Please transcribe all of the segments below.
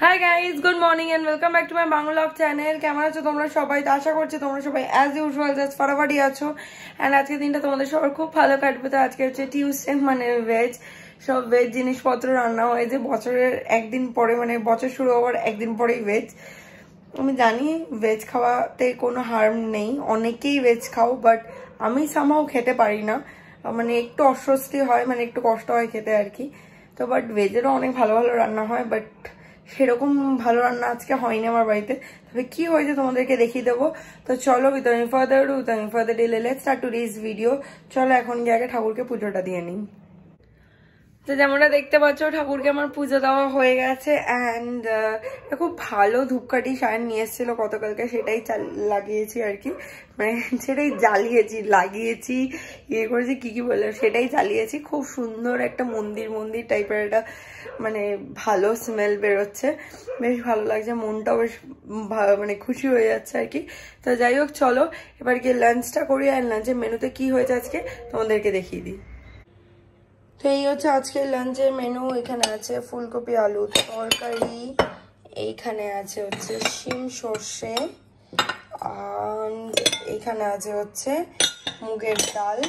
High guys, good morning and welcome back to my Bangla blog channel. কেমন আছো তোমরা সবাই? তো আশা করছি তোমরা সবাই অ্যাজ ইউজুয়াল জাস্ট ফাটাফাটি আছো অ্যান্ড আজকের দিনটা তোমাদের সবার খুব ভালো কাটবে। তো আজকে হচ্ছে টিউসডে, মানে ভেজ, সব ভেজ জিনিসপত্র রান্না হয়েছে বছরের একদিন পরে, মানে বছর শুরু হওয়ার একদিন পরেই ভেজ। আমি জানি ভেজ খাওয়াতে কোনো হার্ম নেই, অনেকেই ভেজ খাও, বাট আমি সামহাও খেতে পারি না, মানে একটু অস্বস্তি হয়, মানে একটু কষ্ট হয় খেতে আর কি। তো বাট ভেজেরও অনেক ভালো ভালো রান্না হয়, বাট সেরকম ভালো রান্না আজকে হয়নি আমার বাড়িতে। তবে কি হয়েছে তোমাদেরকে দেখিয়ে দেবো। তো চলো, without further delay let's start today's video. চলো এখন গিয়ে আগে ঠাকুরকে পুজোটা দিয়ে নিই। তো যেমনটা দেখতে পাচ্ছ, ঠাকুরকে আমার পুজো দেওয়া হয়ে গেছে অ্যান্ড খুব ভালো ধূপকাঠি শায়ন নিয়ে এসেছিল গতকালকে, সেটাই লাগিয়েছি আর কি, মানে সেটাই লাগিয়েছি ইয়ে করেছি কি বলে, সেটাই চালিয়েছি। খুব সুন্দর একটা মন্দির টাইপের একটা মানে ভালো স্মেল বেরোচ্ছে, বেশ ভালো লাগছে, মনটাও বেশ মানে খুশি হয়ে যাচ্ছে আর কি। তো যাই হোক, চলো এবার গিয়ে লাঞ্চটা করি আর লাঞ্চের মেনুতে কি হয়েছে আজকে তোমাদেরকে দেখিয়ে দিই। তো এই হচ্ছে আজকের লাঞ্চের মেনু। এখানে আছে ফুলকপি আলু তরকারি, এইখানে আছে হচ্ছে শিম সর্ষে, আর এখানে আছে হচ্ছে মুগের ডাল,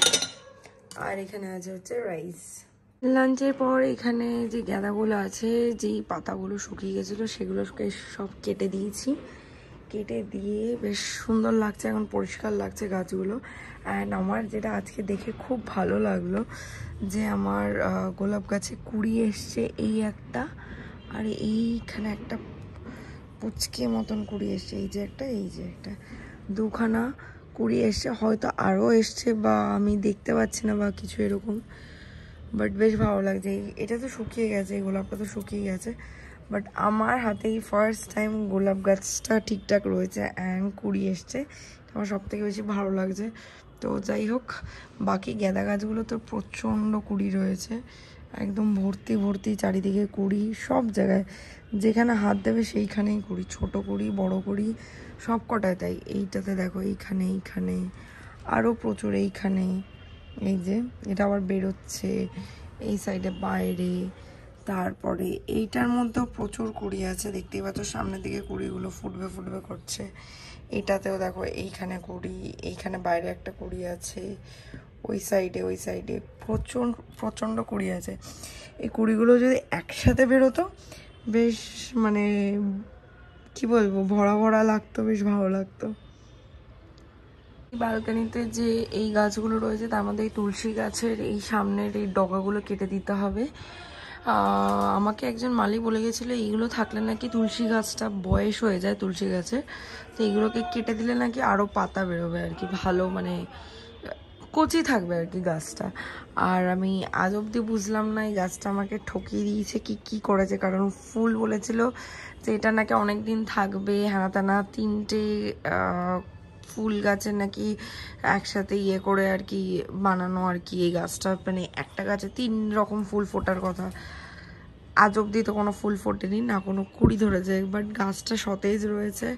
আর এখানে আছে হচ্ছে রাইস। লাঞ্চের পর এখানে যে গাঁদাগুলো আছে, যেই পাতাগুলো শুকিয়ে গেছিলো সেগুলোকে সব কেটে দিয়েছি, কেটে দিয়ে বেশ সুন্দর লাগছে, এখন পরিষ্কার লাগছে গাছগুলো। অ্যান্ড আমার যেটা আজকে দেখে খুব ভালো লাগলো যে আমার গোলাপ গাছে কুড়ি এসছে, এই একটা, আর এইখানে একটা পুচকে মতন কুড়ি এসছে, এই যে একটা দুখানা কুড়ি এসছে, হয়তো আরও এসছে বা আমি দেখতে পাচ্ছি না বা কিছু এরকম, বাট বেশ ভালো লাগছে। এটা তো শুকিয়ে গেছে, এই গোলাপটা তো শুকিয়ে গেছে, বাট আমার হাতেই ফার্স্ট টাইম গোলাপ গাছটা ঠিকঠাক রয়েছে অ্যান্ড কুড়ি এসছে, আমার সব থেকে বেশি ভালো লাগছে। তো যাই হোক, বাকি গাঁদা গাছগুলো তো প্রচণ্ড কুড়ি রয়েছে, একদম ভর্তি চারিদিকে কুড়ি, সব জায়গায় যেখানে হাত দেবে সেইখানেই কুড়ি, ছোট কুড়ি বড় কুড়ি সব কটায় তাই। এইটাতে দেখো, এইখানে আরও প্রচুর, এইখানে এই যে এটা আবার বেরোচ্ছে, এই সাইডে বাইরে, তারপরে এইটার মধ্যেও প্রচুর কুড়ি আছে, দেখতেই পাচ্ছ সামনের দিকে কুড়িগুলো ফুটবে করছে। এটাতেও দেখো, এইখানে কুড়ি, এইখানে বাইরে একটা কুড়ি আছে, ওই সাইডে প্রচণ্ড কুড়ি আছে। এই কুড়িগুলো যদি একসাথে বেরোতো বেশ, মানে কি বলবো, ভরা লাগতো, বেশ ভালো লাগতো। বালকানিতে যে এই গাছগুলো রয়েছে তার মধ্যে এই তুলসী গাছের এই সামনের এই ডগাগুলো কেটে দিতে হবে। আমাকে একজন মালি বলে গেছিলো এইগুলো থাকলে নাকি তুলসী গাছটা বয়স হয়ে যায় তুলসী গাছের, তো এইগুলোকে কেটে দিলে নাকি আরও পাতা বেরোবে আর কি, ভালো মানে কচি থাকবে আর কি গাছটা। আর আমি আজ অব্দি বুঝলাম না এই গাছটা আমাকে ঠকিয়ে দিয়েছে কি করেছে, কারণ ফুল বলেছিল যে এটা নাকি অনেক দিন থাকবে, হ্যানা তেনা, 3টে ফুল গাছের নাকি একসাথে ইয়ে করে আর কি বানানো আর কি এই গাছটা, মানে একটা গাছে 3 রকম ফুল ফোটার কথা। আজ অব্দি তো কোনো ফুল ফোটেনি, না কোনো কুড়ি ধরেছে, বাট গাছটা সতেজ রয়েছে,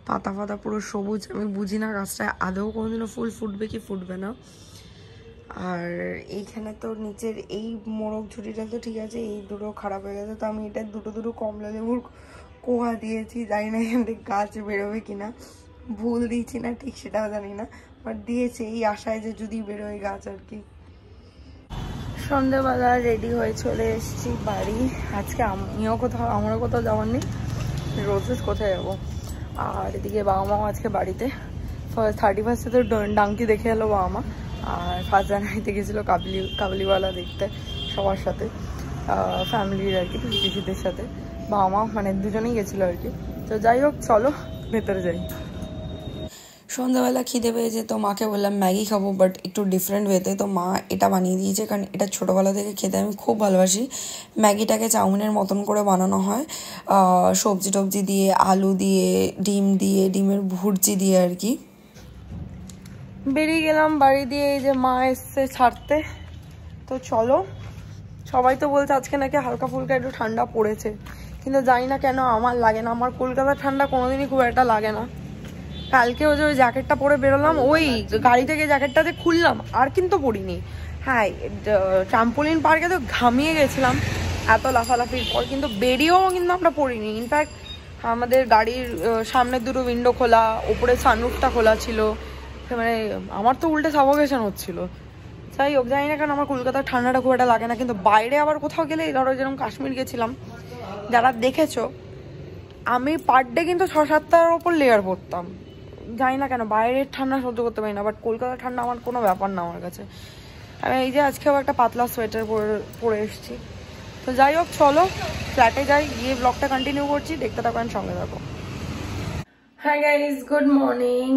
পাতা পুরো সবুজ। আমি বুঝি না গাছটা আদৌ কোনোদিনও ফুল ফুটবে কি ফুটবে না। আর এইখানে তো নিচের এই মোরগ ঝুড়িটা তো ঠিক আছে, এই দুটো খারাপ হয়ে গেছে, তো আমি এটা দুটো কমলা লেবুর কোয়া দিয়েছি, জানি না এখান থেকে গাছ বেরোবে কিনা, ভুল দিয়েছি না ঠিক সেটাও জানি না, বাট দিয়েছে এই আশায় যে যদি বেরোয় গাছ আর কি। সন্ধ্যেবেলা রেডি হয়ে চলে এসেছি বাড়ি। আজকে আমারও কোথাও যাওয়ার নেই, রোজ কোথায় যাবো। আর এদিকে বাবা মাও আজকে বাড়িতে, 31 তো ডাঙ্কি দেখে এলো বাবা মা, আর ফার্স্ট জানুয়ারিতে গেছিলো কাবুলিওয়ালা দেখতে সবার সাথে, ফ্যামিলির আর কি, পিসিদের সাথে, বাবা মা মানে দুজনেই গেছিলো আর কি। তো যাই হোক, চলো ভেতরে যাই। সন্ধ্যাবেলা খিদে পেয়েছে, তো মাকে বললাম ম্যাগি খাবো, বাট একটু ডিফারেন্ট ওয়েতে। তো মা এটা বানিয়ে দিয়েছে, কারণ এটা ছোটোবেলা থেকে খেতে আমি খুব ভালোবাসি। ম্যাগিটাকে চাউমিনের মতন করে বানানো হয়, সবজি টবজি দিয়ে, আলু দিয়ে, ডিম দিয়ে, ডিমের ভুর্জি দিয়ে আর কি। বেরিয়ে গেলাম বাড়ি দিয়ে, এই যে মা এসছে ছাড়তে। তো চলো, সবাই তো বলছে আজকে নাকি হালকা ফুলকা একটু ঠান্ডা পড়েছে, কিন্তু জানি না কেন আমার লাগে না, আমার কলকাতার ঠান্ডা কোনোদিনই খুব একটা লাগে না। কালকে ওই যে ওই জ্যাকেটটা পরে বেরোলাম, ওই গাড়ি থেকে জ্যাকেটটাতে খুললাম আর কিন্তু পরিনি। হ্যাঁ, ট্রাম্পোলিন পার্কে তো ঘামিয়ে গেছিলাম, এত লাফালাফির পর কিন্তু বেরিয়েও কিন্তু আমরা পড়িনি। ইনফ্যাক্ট আমাদের গাড়ির সামনের দুটো উইন্ডো খোলা, ওপরে সানরুফটা খোলা ছিল, মানে আমার তো উল্টে সাফোকেশন হচ্ছিল। যাই হোক, জানি না কারণ আমার কলকাতার ঠান্ডাটা খুব একটা লাগে না, কিন্তু বাইরে আবার কোথাও গেলে, ধরো যেরকম কাশ্মীর গেছিলাম, যারা দেখেছো আমি পার ডে কিন্তু 6-7টার ওপর লেয়ার পরতাম। জানি না কেন বাইরের ঠান্ডা সহ্য করতে পারি না, বাট কলকাতার ঠান্ডা আমার কোনো ব্যাপার না আমার কাছে। আমি এই যে আজকেও একটা পাতলা সোয়েটার পরে এসেছি। তো যাই হোক, চলো ফ্ল্যাটে যাই, গিয়ে ব্লগটা কন্টিনিউ করছি, দেখতে থাকো, সঙ্গে থাকো। High guys, good morning.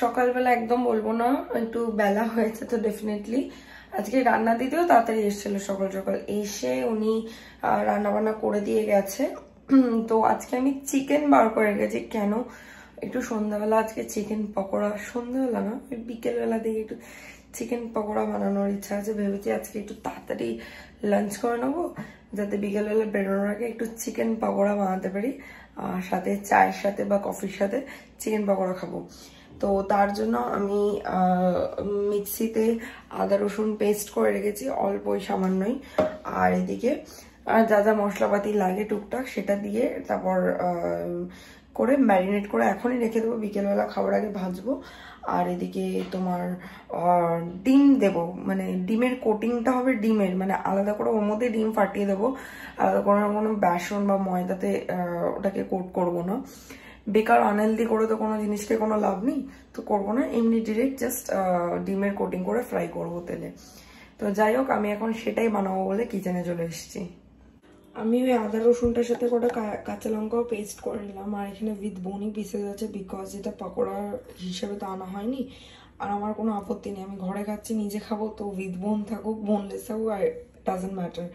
সকালবেলা একদম বলবো না, একটু বেলা হয়েছে তো ডেফিনেটলি। আজকে রান্না দিতেও তাড়াতাড়ি এসেছিল, সকাল সকাল এসে উনি রান্না বান্না করে দিয়ে গেছে। তো আজকে আমি চিকেন বার করে রেখেছি। কেন? একটু সন্ধ্যাবেলা আজকে চিকেন পকোড়া, সন্ধ্যাবেলা না বিকেলবেলা দিকে একটু চিকেন পকোড়া বানানোর ইচ্ছা আছে। ভেবেছি আজকে একটু তাড়াতাড়ি লাঞ্চ করে নেবো, যাতে বিকেলবেলা বেরোনোর আগে একটু চিকেন পকোড়া বানাতে পারি, সাথে চায়ের সাথে বা কফির সাথে চিকেন পকোড়া খাবো। তো তার জন্য আমি মিক্সিতে আদা রসুন পেস্ট করে রেখেছি, অল্পই সামান্যই। আর এদিকে যা যা মশলাপাতি লাগে টুকটাক সেটা দিয়ে তারপর করে ম্যারিনেট করে এখনই রেখে দেবো, বিকেলবেলা খাবার আগে ভাজবো। আর এদিকে তোমার ডিম দেব, মানে ডিমের কোটিংটা হবে ডিমের, মানে আলাদা করে ওর মধ্যে ডিম ফাটিয়ে দেবো, আলাদা করে কোনো বেসন বা ময়দাতে ওটাকে কোট করবো না। বেকার আনহেলদি করে তো কোনো জিনিসকে কোনো লাভ নেই, তো করবো না, এমনি ডিরেক্ট জাস্ট ডিমের কোটিং করে ফ্রাই করবো তেলে। তো যাই হোক, আমি এখন সেটাই বানাবো বলে কিচেনে চলে এসেছি। আমি ওই আদা রসুনটার সাথে কটা কাঁচা লঙ্কাও পেস্ট করে নিলাম, আর এখানে উইথ বোনই পিসেস আছে, বিকজ এটা পকোড়া হিসেবে তো আনা হয়নি। আর আমার কোনো আপত্তি নেই, আমি ঘরে খাচ্ছি, নিজে খাবো, তো উইথ বোন থাকুক বোনলেস থাকুক, আর ডাজন্ট ম্যাটার।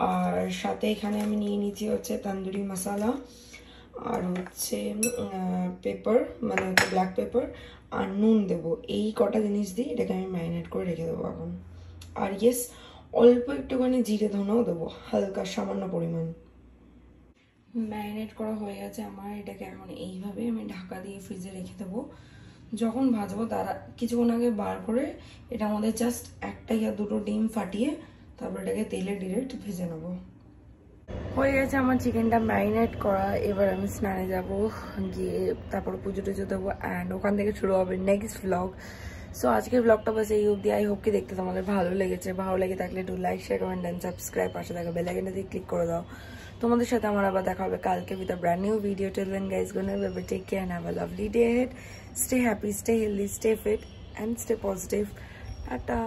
আর সাথে এখানে আমি নিয়ে নিচ্ছি হচ্ছে তন্দুরি মশলা, আর হচ্ছে পেপার, মানে হচ্ছে ব্ল্যাক পেপার, আর নুন দেবো। এই কটা জিনিস দিয়ে এটাকে আমি ম্যারিনেট করে রেখে দেবো এখন। আর ইয়েস, অল্প একটুখানি জিরে ধনেও দেবো, হালকা সামান্য পরিমাণ। ম্যারিনেট করা হয়ে গেছে আমার, এটাকে এখন এইভাবে আমি ঢাকা দিয়ে ফ্রিজে রেখে দেবো। যখন ভাজবো তার কিছুক্ষণ আগে বার করে এটার মধ্যে জাস্ট একটা ইয়া দুটো ডিম ফাটিয়ে তারপর এটাকে তেলে ডিরেক্ট ভেজে নেবো। হয়ে গেছে আমার চিকেনটা ম্যারিনেট করা। এবার আমি স্নানে যাবো, গিয়ে তারপর পুজো টুজো দেবো, অ্যান্ড ওখান থেকে শুরু হবে নেক্সট ভ্লগ। সো আজকের ব্লগটা বাস এই অবধি। আই হোপ কি দেখতে তোমাদের ভালো লেগেছে। ভালো লেগে থাকলে একটু like share comment and subscribe, পাশে থাকা বেল আইকনটা দিয়ে ক্লিক করে দাও। তোমাদের সাথে আমার আবার দেখা হবে কালকে with a brand new video. Till then guys, good night, bye bye, take care and have a lovely day ahead. Stay happy, stay healthy, stay fit and stay positive. Tata.